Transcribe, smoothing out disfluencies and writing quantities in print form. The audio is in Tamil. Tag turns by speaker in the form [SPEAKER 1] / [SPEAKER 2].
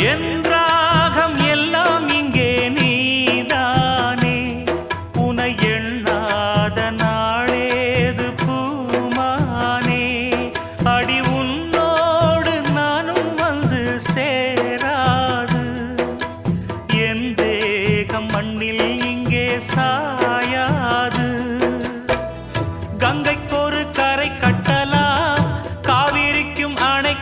[SPEAKER 1] என் ராகம் எல்லாம் இங்கே நீதானே உனை எண்ணாத நாளேது பூமானே அடி உன்னோடு நானும் வந்து சேராது என் தேகம் மண்ணில் இங்கே சாயாது கங்கைக்கொரு கரை கட்டலாம் காவிரிக்கும் அணை